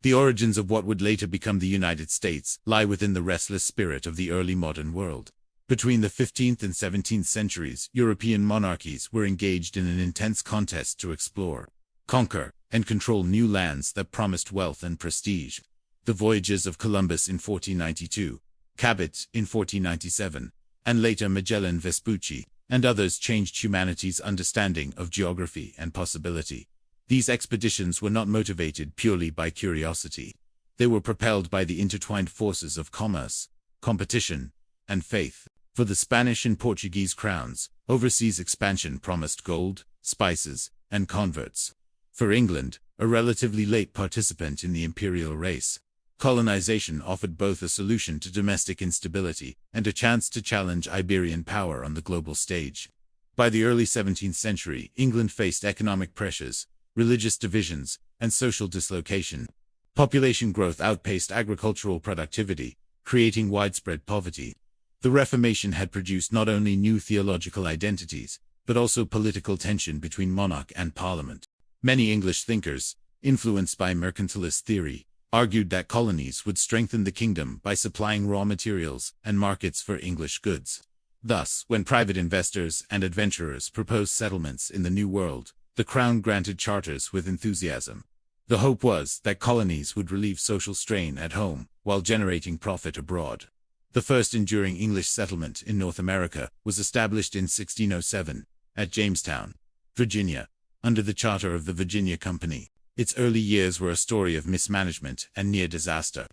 The origins of what would later become the United States lie within the restless spirit of the early modern world. Between the 15th and 17th centuries, European monarchies were engaged in an intense contest to explore, conquer, and control new lands that promised wealth and prestige. The voyages of Columbus in 1492, Cabot in 1497, and later Magellan Vespucci, and others changed humanity's understanding of geography and possibility. These expeditions were not motivated purely by curiosity. They were propelled by the intertwined forces of commerce, competition, and faith. For the Spanish and Portuguese crowns, overseas expansion promised gold, spices, and converts. For England, a relatively late participant in the imperial race, colonization offered both a solution to domestic instability and a chance to challenge Iberian power on the global stage. By the early 17th century, England faced economic pressures, religious divisions, and social dislocation. Population growth outpaced agricultural productivity, creating widespread poverty. The Reformation had produced not only new theological identities, but also political tension between monarch and parliament. Many English thinkers, influenced by mercantilist theory, argued that colonies would strengthen the kingdom by supplying raw materials and markets for English goods. Thus, when private investors and adventurers proposed settlements in the New World, the Crown granted charters with enthusiasm. The hope was that colonies would relieve social strain at home while generating profit abroad. The first enduring English settlement in North America was established in 1607 at Jamestown, Virginia, under the charter of the Virginia Company. Its early years were a story of mismanagement and near disaster.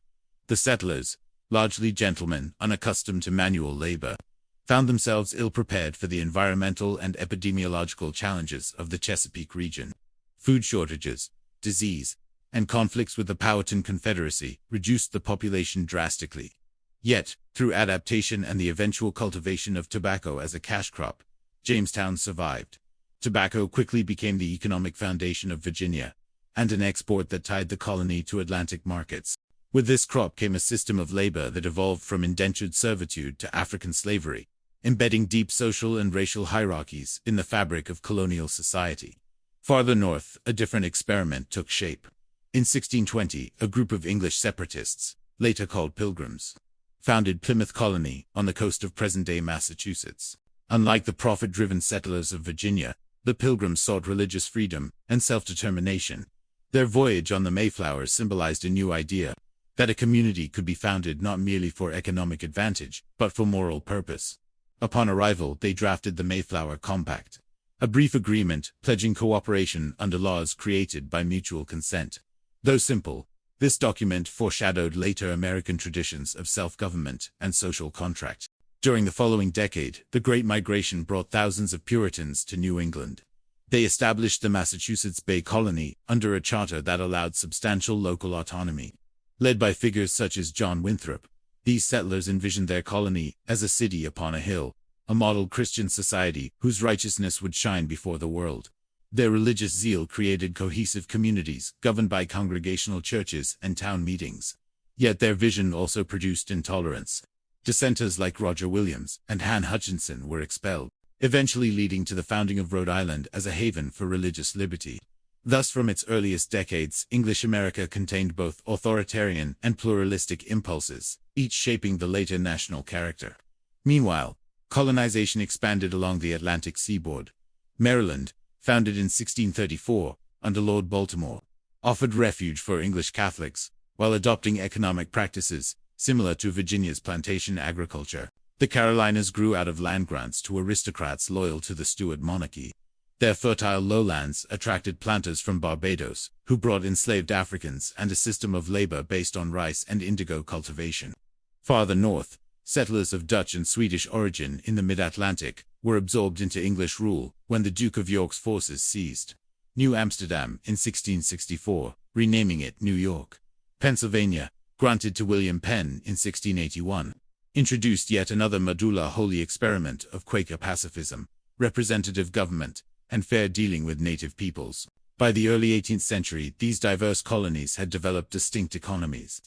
The settlers, largely gentlemen unaccustomed to manual labor, found themselves ill-prepared for the environmental and epidemiological challenges of the Chesapeake region. Food shortages, disease, and conflicts with the Powhatan Confederacy reduced the population drastically. Yet, through adaptation and the eventual cultivation of tobacco as a cash crop, Jamestown survived. Tobacco quickly became the economic foundation of Virginia, and an export that tied the colony to Atlantic markets. With this crop came a system of labor that evolved from indentured servitude to African slavery, embedding deep social and racial hierarchies in the fabric of colonial society. Farther north, a different experiment took shape. In 1620, a group of English separatists, later called Pilgrims, founded Plymouth Colony on the coast of present-day Massachusetts. Unlike the profit-driven settlers of Virginia, the Pilgrims sought religious freedom and self-determination. Their voyage on the Mayflower symbolized a new idea, that a community could be founded not merely for economic advantage, but for moral purpose. Upon arrival, they drafted the Mayflower Compact, a brief agreement pledging cooperation under laws created by mutual consent. Though simple, this document foreshadowed later American traditions of self-government and social contract. During the following decade, the Great Migration brought thousands of Puritans to New England. They established the Massachusetts Bay Colony under a charter that allowed substantial local autonomy. Led by figures such as John Winthrop, these settlers envisioned their colony as a city upon a hill, a model Christian society whose righteousness would shine before the world. Their religious zeal created cohesive communities governed by congregational churches and town meetings. Yet their vision also produced intolerance. Dissenters like Roger Williams and Han Hutchinson were expelled, eventually leading to the founding of Rhode Island as a haven for religious liberty. Thus, from its earliest decades, English America contained both authoritarian and pluralistic impulses, each shaping the later national character. Meanwhile, colonization expanded along the Atlantic seaboard. Maryland, founded in 1634 under Lord Baltimore, offered refuge for English Catholics, while adopting economic practices similar to Virginia's plantation agriculture. The Carolinas grew out of land grants to aristocrats loyal to the Stuart monarchy. Their fertile lowlands attracted planters from Barbados, who brought enslaved Africans and a system of labor based on rice and indigo cultivation. Farther north, settlers of Dutch and Swedish origin in the mid-Atlantic were absorbed into English rule when the Duke of York's forces seized New Amsterdam in 1664, renaming it New York. Pennsylvania, granted to William Penn in 1681, introduced yet another medulla holy experiment of Quaker pacifism, representative government, and fair dealing with native peoples. By the early 18th century, these diverse colonies had developed distinct economies,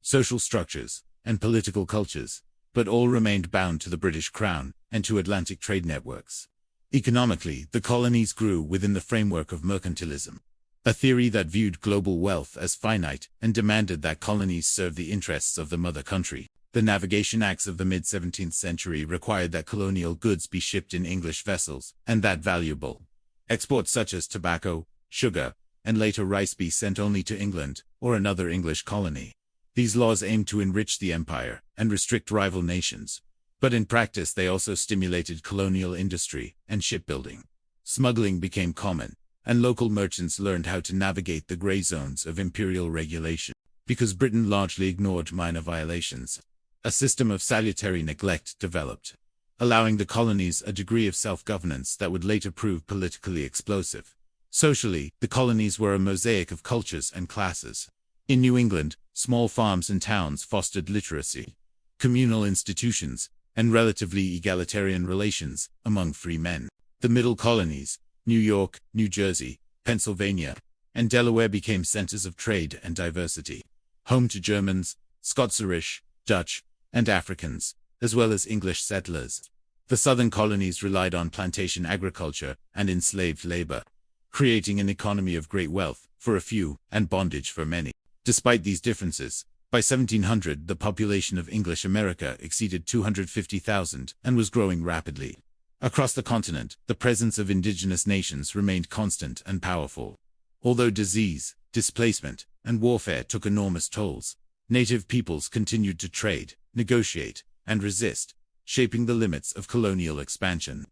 social structures, and political cultures, but all remained bound to the British Crown and to Atlantic trade networks. Economically, the colonies grew within the framework of mercantilism. a theory that viewed global wealth as finite and demanded that colonies serve the interests of the mother country. The Navigation Acts of the mid-17th century required that colonial goods be shipped in English vessels, and that valuable exports such as tobacco, sugar, and later rice be sent only to England or another English colony. These laws aimed to enrich the empire and restrict rival nations, but in practice they also stimulated colonial industry and shipbuilding. Smuggling became common, and local merchants learned how to navigate the gray zones of imperial regulation. Because Britain largely ignored minor violations, a system of salutary neglect developed, allowing the colonies a degree of self-governance that would later prove politically explosive. Socially, the colonies were a mosaic of cultures and classes. In New England, small farms and towns fostered literacy, communal institutions, and relatively egalitarian relations among free men. The middle colonies, New York, New Jersey, Pennsylvania, and Delaware became centers of trade and diversity, home to Germans, Scots-Irish, Dutch, and Africans, as well as English settlers. The southern colonies relied on plantation agriculture and enslaved labor, creating an economy of great wealth for a few and bondage for many. Despite these differences, by 1700 the population of English America exceeded 250,000 and was growing rapidly. Across the continent, the presence of indigenous nations remained constant and powerful. Although disease, displacement, and warfare took enormous tolls, native peoples continued to trade, negotiate, and resist, shaping the limits of colonial expansion.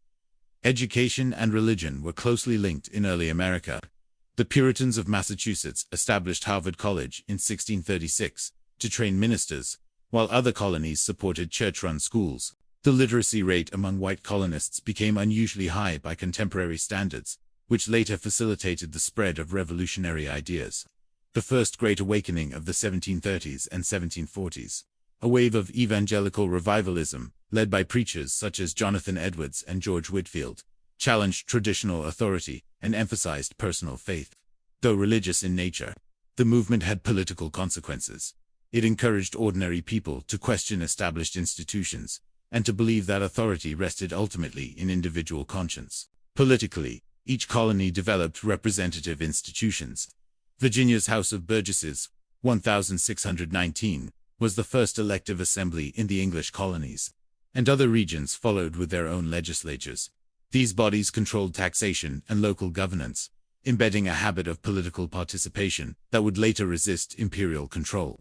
Education and religion were closely linked in early America. The Puritans of Massachusetts established Harvard College in 1636 to train ministers, while other colonies supported church-run schools. The literacy rate among white colonists became unusually high by contemporary standards, which later facilitated the spread of revolutionary ideas. The First Great Awakening of the 1730s and 1740s, a wave of evangelical revivalism, led by preachers such as Jonathan Edwards and George Whitefield, challenged traditional authority and emphasized personal faith. Though religious in nature, the movement had political consequences. It encouraged ordinary people to question established institutions, and to believe that authority rested ultimately in individual conscience. Politically, each colony developed representative institutions. Virginia's House of Burgesses, 1619, was the first elective assembly in the English colonies, and other regions followed with their own legislatures. These bodies controlled taxation and local governance, embedding a habit of political participation that would later resist imperial control.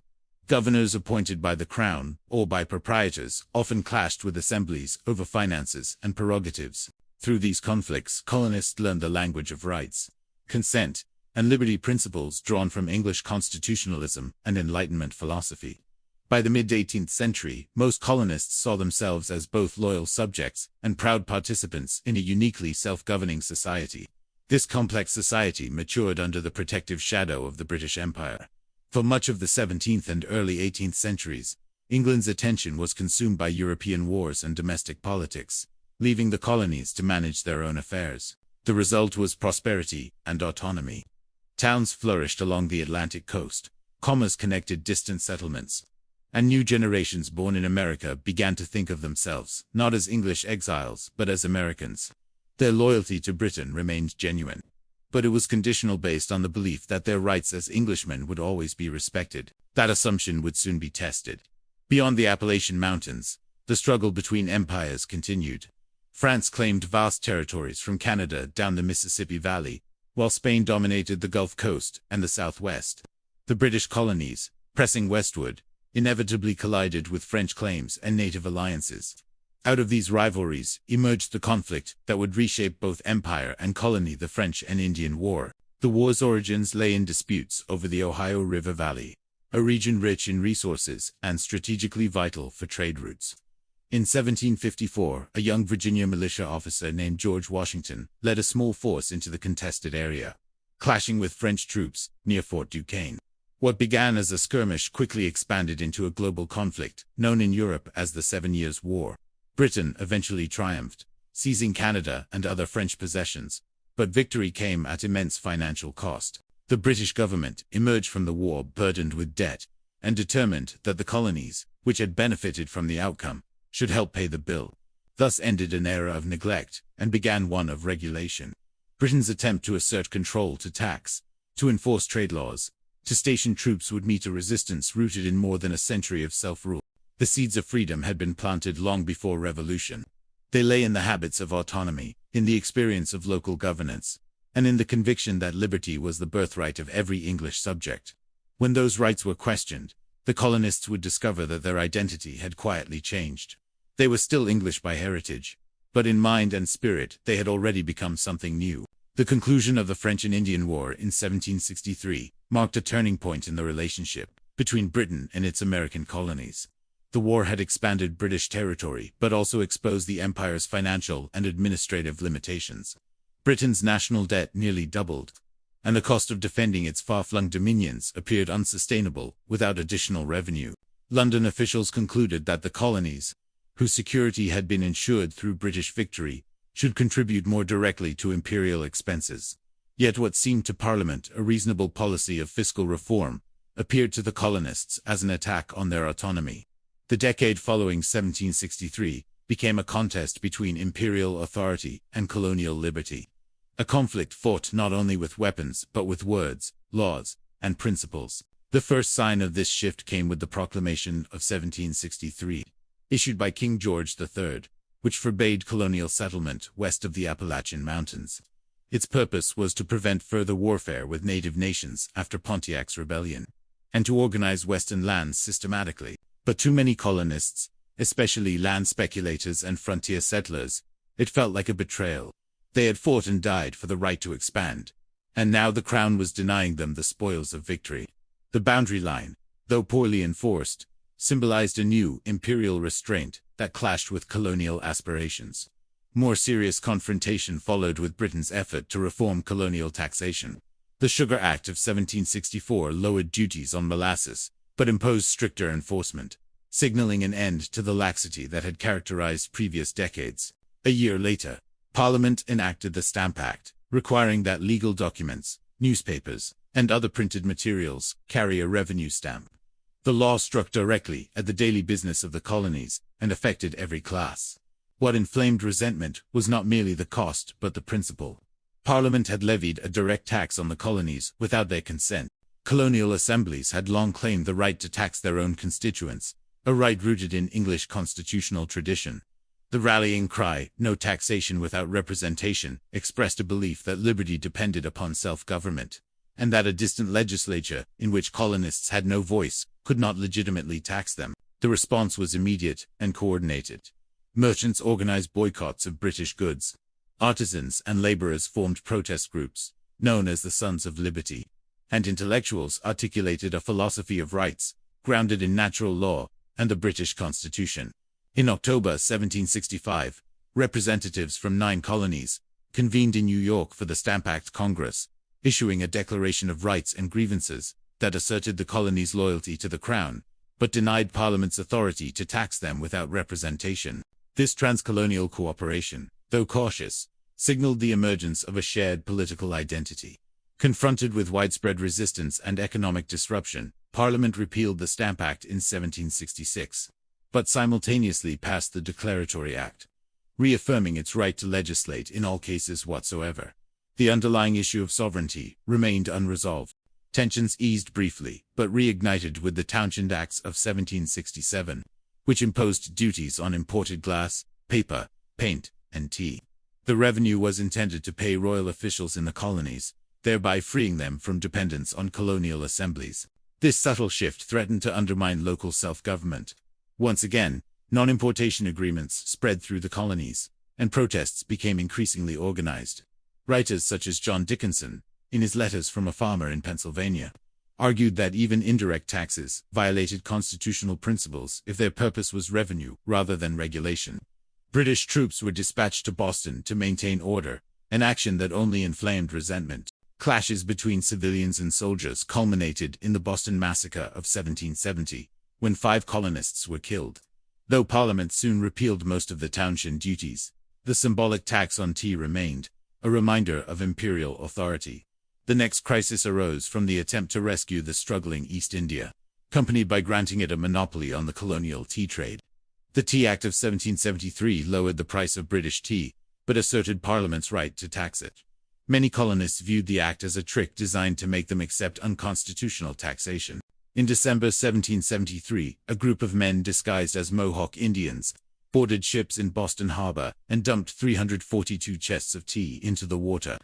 Governors appointed by the crown, or by proprietors, often clashed with assemblies over finances and prerogatives. Through these conflicts, colonists learned the language of rights, consent, and liberty principles drawn from English constitutionalism and Enlightenment philosophy. By the mid-18th century, most colonists saw themselves as both loyal subjects and proud participants in a uniquely self-governing society. This complex society matured under the protective shadow of the British Empire. For much of the 17th and early 18th centuries, England's attention was consumed by European wars and domestic politics, leaving the colonies to manage their own affairs. The result was prosperity and autonomy. Towns flourished along the Atlantic coast, commerce connected distant settlements, and new generations born in America began to think of themselves not as English exiles but as Americans. Their loyalty to Britain remained genuine, but it was conditional based on the belief that their rights as Englishmen would always be respected. That assumption would soon be tested. Beyond the Appalachian Mountains, the struggle between empires continued. France claimed vast territories from Canada down the Mississippi Valley, while Spain dominated the Gulf Coast and the Southwest. The British colonies, pressing westward, inevitably collided with French claims and native alliances. Out of these rivalries emerged the conflict that would reshape both empire and colony, the French and Indian War. The war's origins lay in disputes over the Ohio River Valley, a region rich in resources and strategically vital for trade routes. In 1754, a young Virginia militia officer named George Washington led a small force into the contested area, clashing with French troops near Fort Duquesne. What began as a skirmish quickly expanded into a global conflict, known in Europe as the 7 Years' War. Britain eventually triumphed, seizing Canada and other French possessions, but victory came at immense financial cost. The British government emerged from the war burdened with debt, and determined that the colonies, which had benefited from the outcome, should help pay the bill. Thus ended an era of neglect, and began one of regulation. Britain's attempt to assert control to tax, to enforce trade laws, to station troops would meet a resistance rooted in more than a century of self-rule. The seeds of freedom had been planted long before revolution. They lay in the habits of autonomy, in the experience of local governance, and in the conviction that liberty was the birthright of every English subject. When those rights were questioned, the colonists would discover that their identity had quietly changed. They were still English by heritage, but in mind and spirit they had already become something new. The conclusion of the French and Indian War in 1763 marked a turning point in the relationship between Britain and its American colonies. The war had expanded British territory, but also exposed the empire's financial and administrative limitations. Britain's national debt nearly doubled, and the cost of defending its far-flung dominions appeared unsustainable without additional revenue. London officials concluded that the colonies, whose security had been ensured through British victory, should contribute more directly to imperial expenses. Yet what seemed to Parliament a reasonable policy of fiscal reform appeared to the colonists as an attack on their autonomy. The decade following 1763 became a contest between imperial authority and colonial liberty. A conflict fought not only with weapons but with words, laws, and principles. The first sign of this shift came with the Proclamation of 1763, issued by King George III, which forbade colonial settlement west of the Appalachian Mountains. Its purpose was to prevent further warfare with native nations after Pontiac's rebellion, and to organize Western lands systematically. But to many colonists, especially land speculators and frontier settlers, it felt like a betrayal. They had fought and died for the right to expand, and now the crown was denying them the spoils of victory. The boundary line, though poorly enforced, symbolized a new imperial restraint that clashed with colonial aspirations. More serious confrontation followed with Britain's effort to reform colonial taxation. The Sugar Act of 1764 lowered duties on molasses, but imposed stricter enforcement, signaling an end to the laxity that had characterized previous decades. A year later, Parliament enacted the Stamp Act, requiring that legal documents, newspapers, and other printed materials carry a revenue stamp. The law struck directly at the daily business of the colonies and affected every class. What inflamed resentment was not merely the cost but the principle. Parliament had levied a direct tax on the colonies without their consent. Colonial assemblies had long claimed the right to tax their own constituents, a right rooted in English constitutional tradition. The rallying cry, "No taxation without representation," expressed a belief that liberty depended upon self-government, and that a distant legislature, in which colonists had no voice, could not legitimately tax them. The response was immediate and coordinated. Merchants organized boycotts of British goods. Artisans and laborers formed protest groups, known as the Sons of Liberty. And intellectuals articulated a philosophy of rights, grounded in natural law and the British Constitution. In October 1765, representatives from 9 colonies convened in New York for the Stamp Act Congress, issuing a declaration of rights and grievances that asserted the colonies' loyalty to the Crown, but denied Parliament's authority to tax them without representation. This transcolonial cooperation, though cautious, signaled the emergence of a shared political identity. Confronted with widespread resistance and economic disruption, Parliament repealed the Stamp Act in 1766, but simultaneously passed the Declaratory Act, reaffirming its right to legislate in all cases whatsoever. The underlying issue of sovereignty remained unresolved. Tensions eased briefly, but reignited with the Townshend Acts of 1767, which imposed duties on imported glass, paper, paint, and tea. The revenue was intended to pay royal officials in the colonies, thereby freeing them from dependence on colonial assemblies. This subtle shift threatened to undermine local self-government. Once again, non-importation agreements spread through the colonies, and protests became increasingly organized. Writers such as John Dickinson, in his Letters from a Farmer in Pennsylvania, argued that even indirect taxes violated constitutional principles if their purpose was revenue rather than regulation. British troops were dispatched to Boston to maintain order, an action that only inflamed resentment. Clashes between civilians and soldiers culminated in the Boston Massacre of 1770, when 5 colonists were killed. Though Parliament soon repealed most of the Townshend duties, the symbolic tax on tea remained, a reminder of imperial authority. The next crisis arose from the attempt to rescue the struggling East India Company by granting it a monopoly on the colonial tea trade. The Tea Act of 1773 lowered the price of British tea, but asserted Parliament's right to tax it. Many colonists viewed the act as a trick designed to make them accept unconstitutional taxation. In December 1773, a group of men disguised as Mohawk Indians boarded ships in Boston Harbor and dumped 342 chests of tea into the water.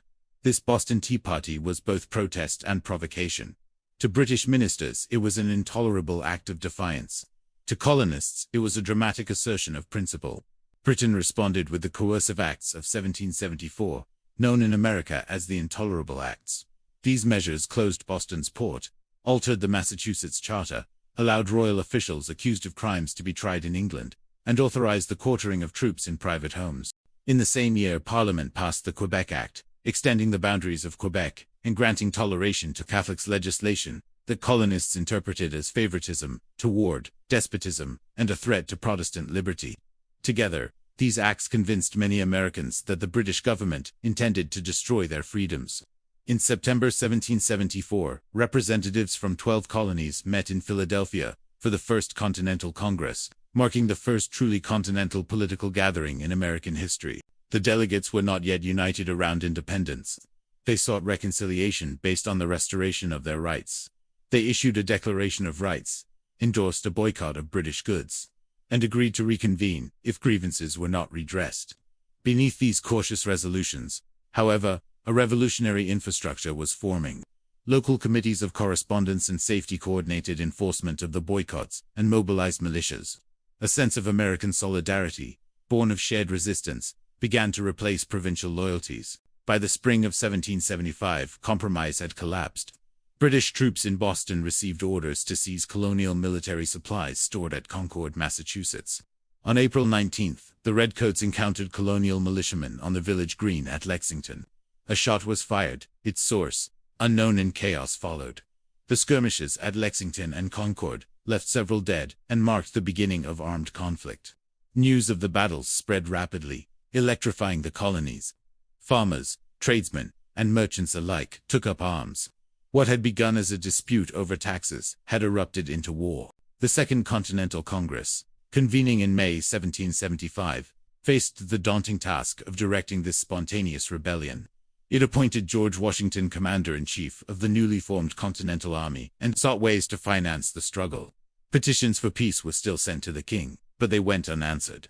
This Boston Tea Party was both protest and provocation. To British ministers, it was an intolerable act of defiance. To colonists, it was a dramatic assertion of principle. Britain responded with the Coercive Acts of 1774, known in America as the Intolerable Acts. These measures closed Boston's port, altered the Massachusetts Charter, allowed royal officials accused of crimes to be tried in England, and authorized the quartering of troops in private homes. In the same year, Parliament passed the Quebec Act, extending the boundaries of Quebec and granting toleration to Catholics, legislation that colonists interpreted as favoritism toward despotism and a threat to Protestant liberty. Together, these acts convinced many Americans that the British government intended to destroy their freedoms. In September 1774, representatives from 12 colonies met in Philadelphia for the First Continental Congress, marking the first truly continental political gathering in American history. The delegates were not yet united around independence. They sought reconciliation based on the restoration of their rights. They issued a Declaration of Rights, endorsed a boycott of British goods, and agreed to reconvene if grievances were not redressed. Beneath these cautious resolutions, however, a revolutionary infrastructure was forming. Local committees of correspondence and safety coordinated enforcement of the boycotts and mobilized militias. A sense of American solidarity, born of shared resistance, began to replace provincial loyalties. By the spring of 1775, compromise had collapsed. British troops in Boston received orders to seize colonial military supplies stored at Concord, Massachusetts. On April 19, the Redcoats encountered colonial militiamen on the village green at Lexington. A shot was fired, its source unknown, and chaos followed. The skirmishes at Lexington and Concord left several dead and marked the beginning of armed conflict. News of the battles spread rapidly, electrifying the colonies. Farmers, tradesmen, and merchants alike took up arms. What had begun as a dispute over taxes had erupted into war. The Second Continental Congress, convening in May 1775, faced the daunting task of directing this spontaneous rebellion. It appointed George Washington commander-in-chief of the newly formed Continental Army and sought ways to finance the struggle. Petitions for peace were still sent to the king, but they went unanswered.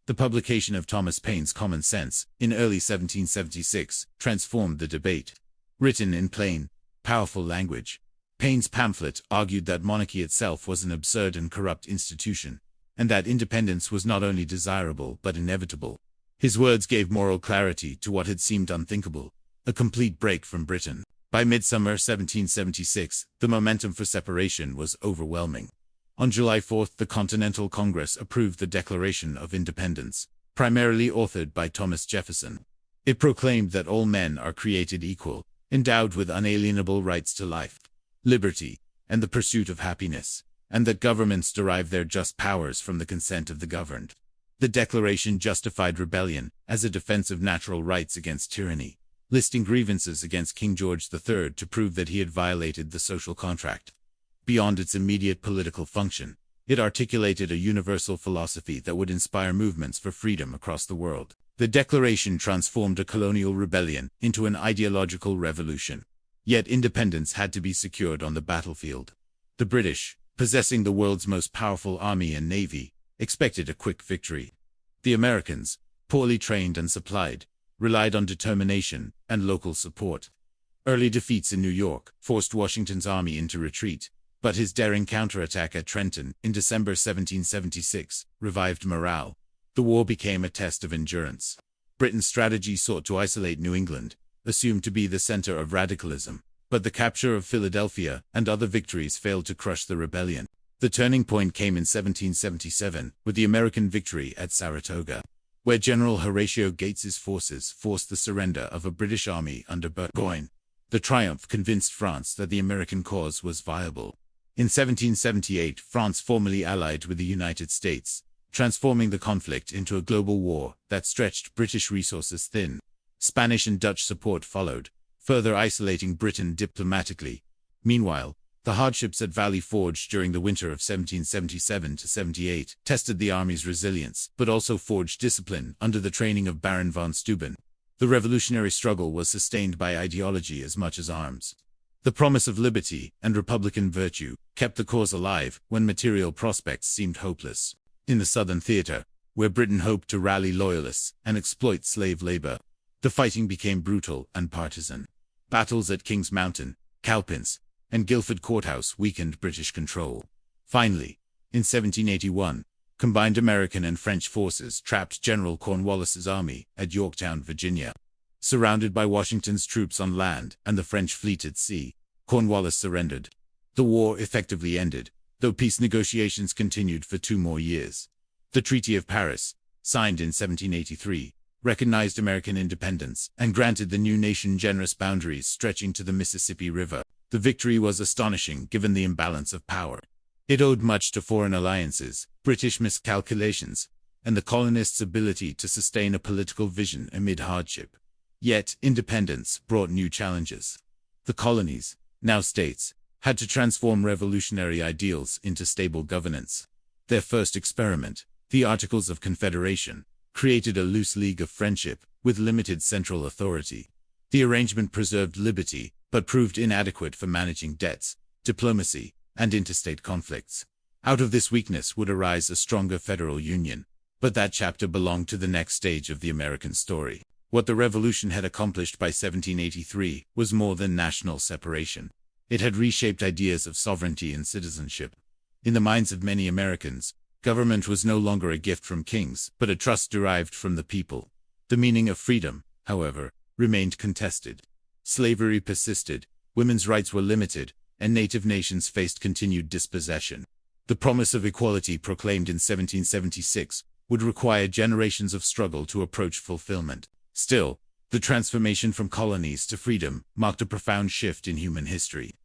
The publication of Thomas Paine's Common Sense in early 1776 transformed the debate. Written in plain, powerful language, Paine's pamphlet argued that monarchy itself was an absurd and corrupt institution, and that independence was not only desirable but inevitable. His words gave moral clarity to what had seemed unthinkable, a complete break from Britain. By midsummer 1776, the momentum for separation was overwhelming. On July 4, the Continental Congress approved the Declaration of Independence, primarily authored by Thomas Jefferson. It proclaimed that all men are created equal, endowed with unalienable rights to life, liberty, and the pursuit of happiness, and that governments derive their just powers from the consent of the governed. The Declaration justified rebellion as a defense of natural rights against tyranny, listing grievances against King George III to prove that he had violated the social contract. Beyond its immediate political function, it articulated a universal philosophy that would inspire movements for freedom across the world. The Declaration transformed a colonial rebellion into an ideological revolution. Yet independence had to be secured on the battlefield. The British, possessing the world's most powerful army and navy, expected a quick victory. The Americans, poorly trained and supplied, relied on determination and local support. Early defeats in New York forced Washington's army into retreat, but his daring counterattack at Trenton in December 1776 revived morale. The war became a test of endurance. Britain's strategy sought to isolate New England, assumed to be the center of radicalism, but the capture of Philadelphia and other victories failed to crush the rebellion. The turning point came in 1777 with the American victory at Saratoga, where General Horatio Gates's forces forced the surrender of a British army under Burgoyne. The triumph convinced France that the American cause was viable. In 1778, France formally allied with the United States, transforming the conflict into a global war that stretched British resources thin. Spanish and Dutch support followed, further isolating Britain diplomatically. Meanwhile, the hardships at Valley Forge during the winter of 1777–78 tested the army's resilience, but also forged discipline under the training of Baron von Steuben. The revolutionary struggle was sustained by ideology as much as arms. The promise of liberty and republican virtue kept the cause alive when material prospects seemed hopeless. In the Southern Theater, where Britain hoped to rally loyalists and exploit slave labor, the fighting became brutal and partisan. Battles at Kings Mountain, Cowpens, and Guilford Courthouse weakened British control. Finally, in 1781, combined American and French forces trapped General Cornwallis's army at Yorktown, Virginia. Surrounded by Washington's troops on land and the French fleet at sea, Cornwallis surrendered. The war effectively ended, though peace negotiations continued for 2 more years. The Treaty of Paris, signed in 1783, recognized American independence and granted the new nation generous boundaries stretching to the Mississippi River. The victory was astonishing given the imbalance of power. It owed much to foreign alliances, British miscalculations, and the colonists' ability to sustain a political vision amid hardship. Yet, independence brought new challenges. The colonies, now states, had to transform revolutionary ideals into stable governance. Their first experiment, the Articles of Confederation, created a loose league of friendship with limited central authority. The arrangement preserved liberty, but proved inadequate for managing debts, diplomacy, and interstate conflicts. Out of this weakness would arise a stronger federal union, but that chapter belonged to the next stage of the American story. What the revolution had accomplished by 1783 was more than national separation. It had reshaped ideas of sovereignty and citizenship. In the minds of many Americans, government was no longer a gift from kings, but a trust derived from the people. The meaning of freedom, however, remained contested. Slavery persisted, women's rights were limited, and native nations faced continued dispossession. The promise of equality proclaimed in 1776 would require generations of struggle to approach fulfillment. Still, the transformation from colonies to freedom marked a profound shift in human history.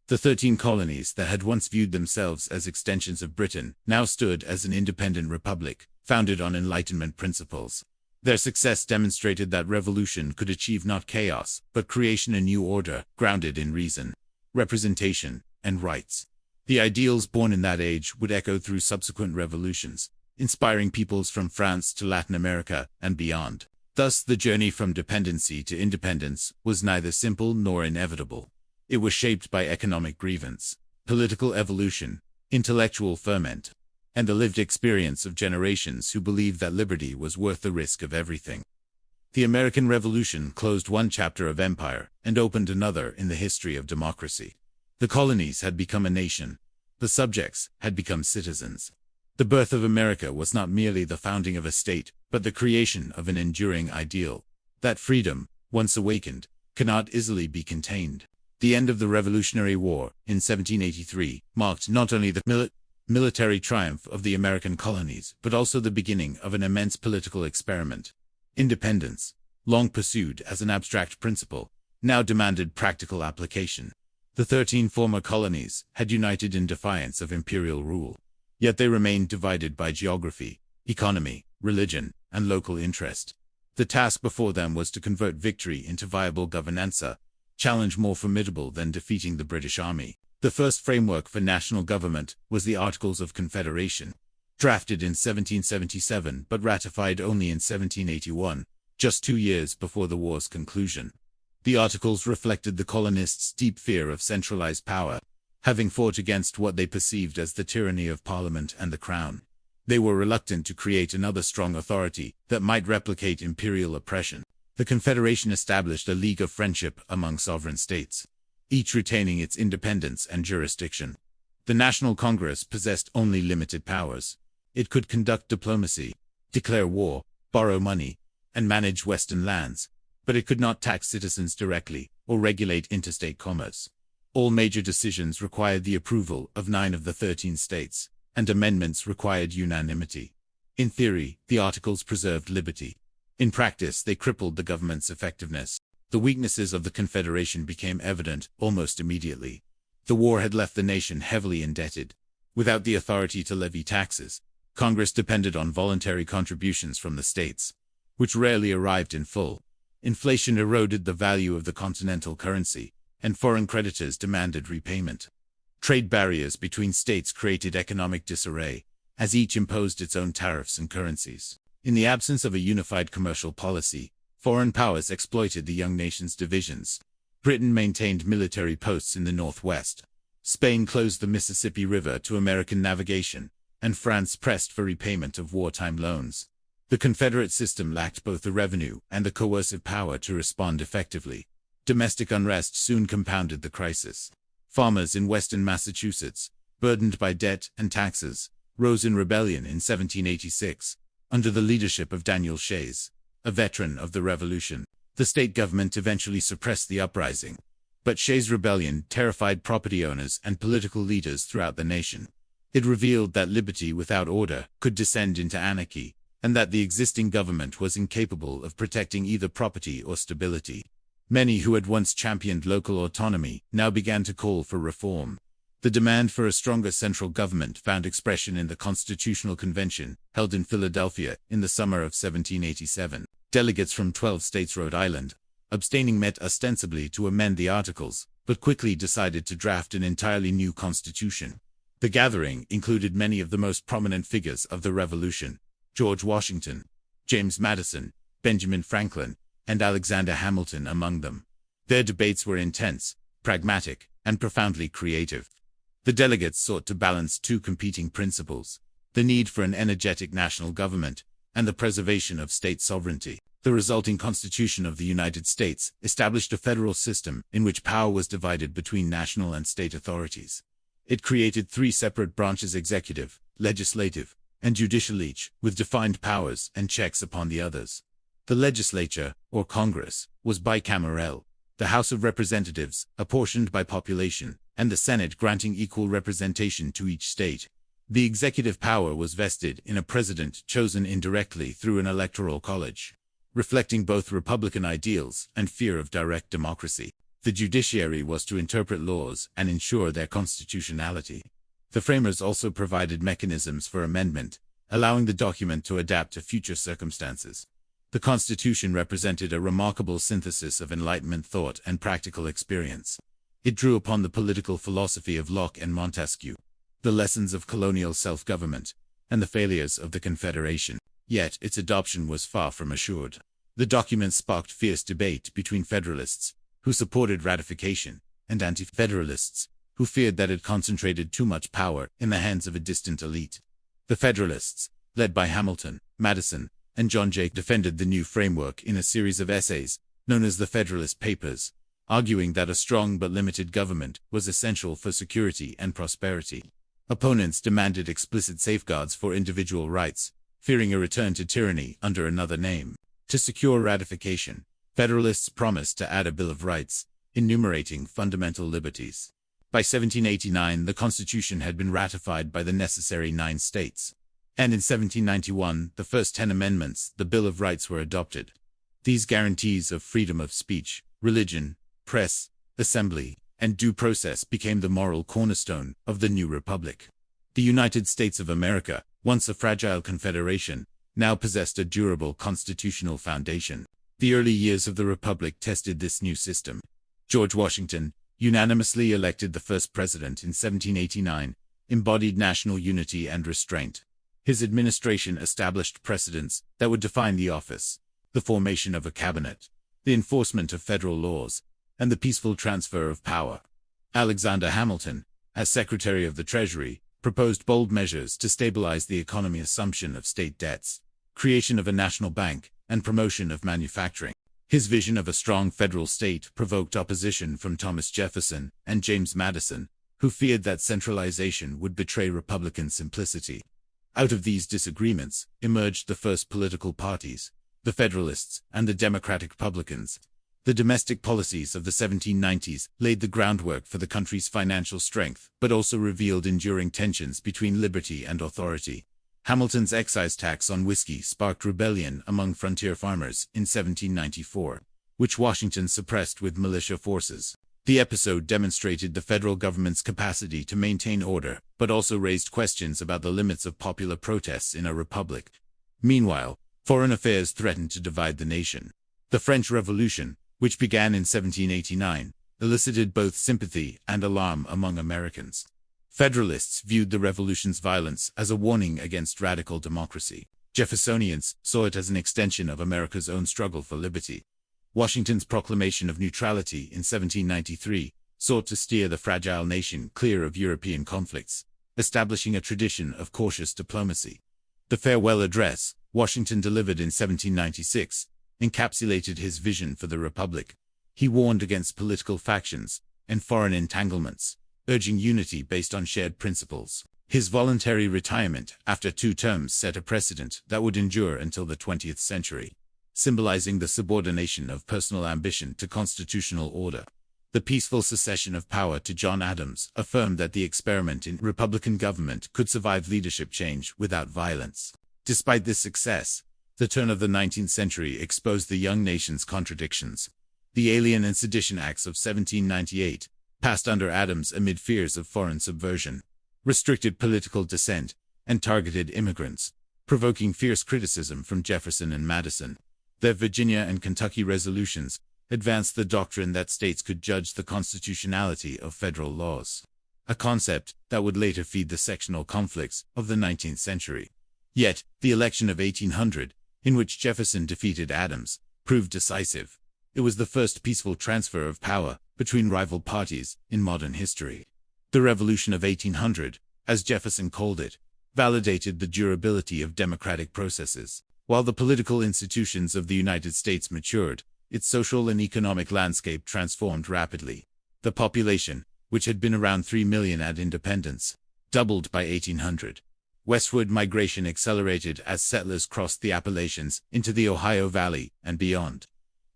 The 13 colonies that had once viewed themselves as extensions of Britain now stood as an independent republic, founded on Enlightenment principles. Their success demonstrated that revolution could achieve not chaos, but creation a new order, grounded in reason, representation, and rights. The ideals born in that age would echo through subsequent revolutions, inspiring peoples from France to Latin America and beyond. Thus, the journey from dependency to independence was neither simple nor inevitable. It was shaped by economic grievance, political evolution, intellectual ferment, and the lived experience of generations who believed that liberty was worth the risk of everything. The American Revolution closed one chapter of empire and opened another in the history of democracy. The colonies had become a nation. The subjects had become citizens. The birth of America was not merely the founding of a state, but the creation of an enduring ideal. That freedom, once awakened, cannot easily be contained. The end of the Revolutionary War, in 1783, marked not only the military triumph of the American colonies, but also the beginning of an immense political experiment. Independence, long pursued as an abstract principle, now demanded practical application. The 13 former colonies had united in defiance of imperial rule. Yet they remained divided by geography, economy, religion, and local interest. The task before them was to convert victory into viable governanza, challenge more formidable than defeating the British Army. The first framework for national government was the Articles of Confederation, drafted in 1777 but ratified only in 1781, just 2 years before the war's conclusion. The Articles reflected the colonists' deep fear of centralized power, having fought against what they perceived as the tyranny of Parliament and the Crown. They were reluctant to create another strong authority that might replicate imperial oppression. The Confederation established a league of friendship among sovereign states, each retaining its independence and jurisdiction. The National Congress possessed only limited powers. It could conduct diplomacy, declare war, borrow money, and manage Western lands, but it could not tax citizens directly or regulate interstate commerce. All major decisions required the approval of 9 of the 13 states, and amendments required unanimity. In theory, the Articles preserved liberty. In practice, they crippled the government's effectiveness. The weaknesses of the Confederation became evident almost immediately. The war had left the nation heavily indebted. Without the authority to levy taxes, Congress depended on voluntary contributions from the states, which rarely arrived in full. Inflation eroded the value of the continental currency, and foreign creditors demanded repayment. Trade barriers between states created economic disarray, as each imposed its own tariffs and currencies. In the absence of a unified commercial policy, Foreign powers exploited the young nation's divisions. Britain maintained military posts in the northwest. Spain closed the Mississippi River to American navigation, and France pressed for repayment of wartime loans. The Confederate system lacked both the revenue and the coercive power to respond effectively. Domestic unrest soon compounded the crisis. Farmers in western Massachusetts, burdened by debt and taxes, rose in rebellion in 1786, under the leadership of Daniel Shays, a veteran of the Revolution. The state government eventually suppressed the uprising, but Shays' rebellion terrified property owners and political leaders throughout the nation. It revealed that liberty without order could descend into anarchy, and that the existing government was incapable of protecting either property or stability. Many who had once championed local autonomy now began to call for reform. The demand for a stronger central government found expression in the Constitutional Convention, held in Philadelphia in the summer of 1787. Delegates from 12 states, Rhode Island, abstaining, met ostensibly to amend the Articles, but quickly decided to draft an entirely new constitution. The gathering included many of the most prominent figures of the Revolution: George Washington, James Madison, Benjamin Franklin, and Alexander Hamilton among them. Their debates were intense, pragmatic, and profoundly creative. The delegates sought to balance two competing principles: the need for an energetic national government and the preservation of state sovereignty. The resulting Constitution of the United States established a federal system in which power was divided between national and state authorities. It created three separate branches: executive, legislative, and judicial, each with defined powers and checks upon the others. The legislature, or Congress, was bicameral, the House of Representatives apportioned by population, and the Senate granting equal representation to each state. The executive power was vested in a president chosen indirectly through an electoral college, reflecting both Republican ideals and fear of direct democracy. The judiciary was to interpret laws and ensure their constitutionality. The framers also provided mechanisms for amendment, allowing the document to adapt to future circumstances. The Constitution represented a remarkable synthesis of Enlightenment thought and practical experience. It drew upon the political philosophy of Locke and Montesquieu, the lessons of colonial self-government, and the failures of the Confederation. Yet its adoption was far from assured. The document sparked fierce debate between Federalists, who supported ratification, and Anti-Federalists, who feared that it concentrated too much power in the hands of a distant elite. The Federalists, led by Hamilton, Madison, and John Jay, defended the new framework in a series of essays, known as the Federalist Papers, arguing that a strong but limited government was essential for security and prosperity. Opponents demanded explicit safeguards for individual rights, fearing a return to tyranny under another name. To secure ratification, Federalists promised to add a Bill of Rights, enumerating fundamental liberties. By 1789, the Constitution had been ratified by the necessary 9 states. And in 1791, the first 10 amendments, the Bill of Rights, were adopted. These guarantees of freedom of speech, religion, press, assembly, and due process became the moral cornerstone of the new republic. The United States of America, once a fragile confederation, now possessed a durable constitutional foundation. The early years of the republic tested this new system. George Washington, unanimously elected the first president in 1789, embodied national unity and restraint. His administration established precedents that would define the office: the formation of a cabinet, the enforcement of federal laws, and the peaceful transfer of power. Alexander Hamilton, as Secretary of the Treasury, proposed bold measures to stabilize the economy: assumption of state debts, creation of a national bank, and promotion of manufacturing. His vision of a strong federal state provoked opposition from Thomas Jefferson and James Madison, who feared that centralization would betray Republican simplicity. Out of these disagreements emerged the first political parties, the Federalists and the Democratic Republicans. The domestic policies of the 1790s laid the groundwork for the country's financial strength, but also revealed enduring tensions between liberty and authority. Hamilton's excise tax on whiskey sparked rebellion among frontier farmers in 1794, which Washington suppressed with militia forces. The episode demonstrated the federal government's capacity to maintain order, but also raised questions about the limits of popular protests in a republic. Meanwhile, foreign affairs threatened to divide the nation. The French Revolution, which began in 1789, elicited both sympathy and alarm among Americans. Federalists viewed the revolution's violence as a warning against radical democracy. Jeffersonians saw it as an extension of America's own struggle for liberty. Washington's proclamation of neutrality in 1793 sought to steer the fragile nation clear of European conflicts, establishing a tradition of cautious diplomacy. The farewell address Washington delivered in 1796 encapsulated his vision for the Republic. He warned against political factions and foreign entanglements, urging unity based on shared principles. His voluntary retirement after 2 terms set a precedent that would endure until the 20th century, symbolizing the subordination of personal ambition to constitutional order. The peaceful secession of power to John Adams affirmed that the experiment in Republican government could survive leadership change without violence. Despite this success, the turn of the 19th century exposed the young nation's contradictions. The Alien and Sedition Acts of 1798, passed under Adams amid fears of foreign subversion, restricted political dissent, and targeted immigrants, provoking fierce criticism from Jefferson and Madison. Their Virginia and Kentucky resolutions advanced the doctrine that states could judge the constitutionality of federal laws, a concept that would later feed the sectional conflicts of the 19th century. Yet, the election of 1800, in which Jefferson defeated Adams, proved decisive. It was the first peaceful transfer of power between rival parties in modern history. The Revolution of 1800, as Jefferson called it, validated the durability of democratic processes. While the political institutions of the United States matured, its social and economic landscape transformed rapidly. The population, which had been around 3 million at independence, doubled by 1800. Westward migration accelerated as settlers crossed the Appalachians into the Ohio Valley and beyond.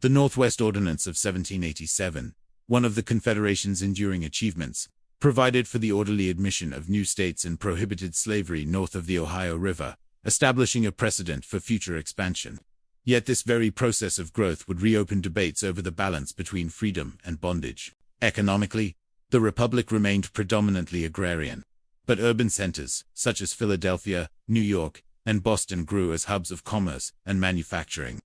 The Northwest Ordinance of 1787, one of the Confederation's enduring achievements, provided for the orderly admission of new states and prohibited slavery north of the Ohio River, establishing a precedent for future expansion. Yet this very process of growth would reopen debates over the balance between freedom and bondage. Economically, the Republic remained predominantly agrarian, but urban centers, such as Philadelphia, New York, and Boston grew as hubs of commerce and manufacturing.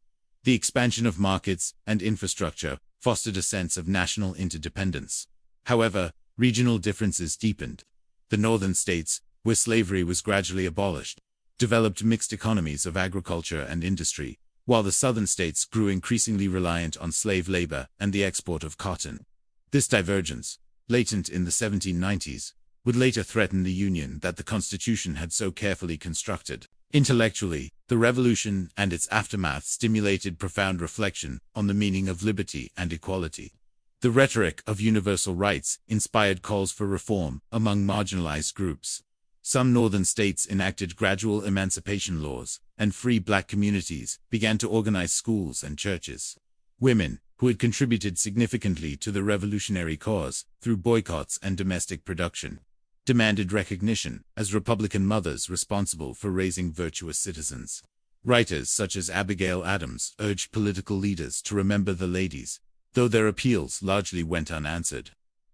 The expansion of markets and infrastructure fostered a sense of national interdependence. However, regional differences deepened. The northern states, where slavery was gradually abolished, developed mixed economies of agriculture and industry, while the southern states grew increasingly reliant on slave labor and the export of cotton. This divergence, latent in the 1790s, would later threaten the union that the Constitution had so carefully constructed. Intellectually, the Revolution and its aftermath stimulated profound reflection on the meaning of liberty and equality. The rhetoric of universal rights inspired calls for reform among marginalized groups. Some northern states enacted gradual emancipation laws, and free black communities began to organize schools and churches. Women, who had contributed significantly to the revolutionary cause through boycotts and domestic production, demanded recognition as Republican mothers responsible for raising virtuous citizens. Writers such as Abigail Adams urged political leaders to remember the ladies, though their appeals largely went unanswered.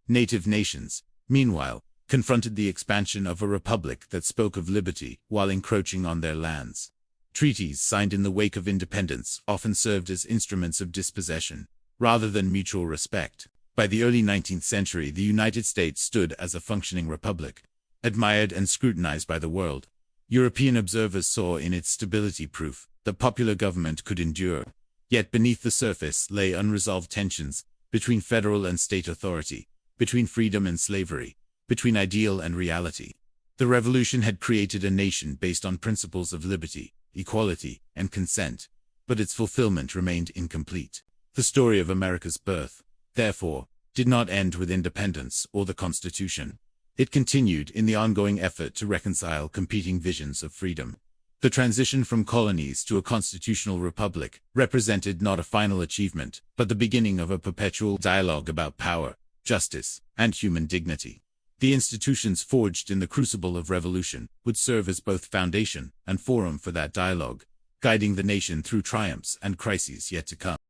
Native nations, meanwhile, confronted the expansion of a republic that spoke of liberty while encroaching on their lands. Treaties signed in the wake of independence often served as instruments of dispossession, rather than mutual respect. By the early 19th century, the United States stood as a functioning republic, admired and scrutinized by the world. European observers saw in its stability proof that popular government could endure. Yet beneath the surface lay unresolved tensions between federal and state authority, between freedom and slavery, between ideal and reality. The Revolution had created a nation based on principles of liberty, equality, and consent, but its fulfillment remained incomplete. The story of America's birth, therefore, did not end with independence or the Constitution. It continued in the ongoing effort to reconcile competing visions of freedom. The transition from colonies to a constitutional republic represented not a final achievement, but the beginning of a perpetual dialogue about power, justice, and human dignity. The institutions forged in the crucible of revolution would serve as both foundation and forum for that dialogue, guiding the nation through triumphs and crises yet to come.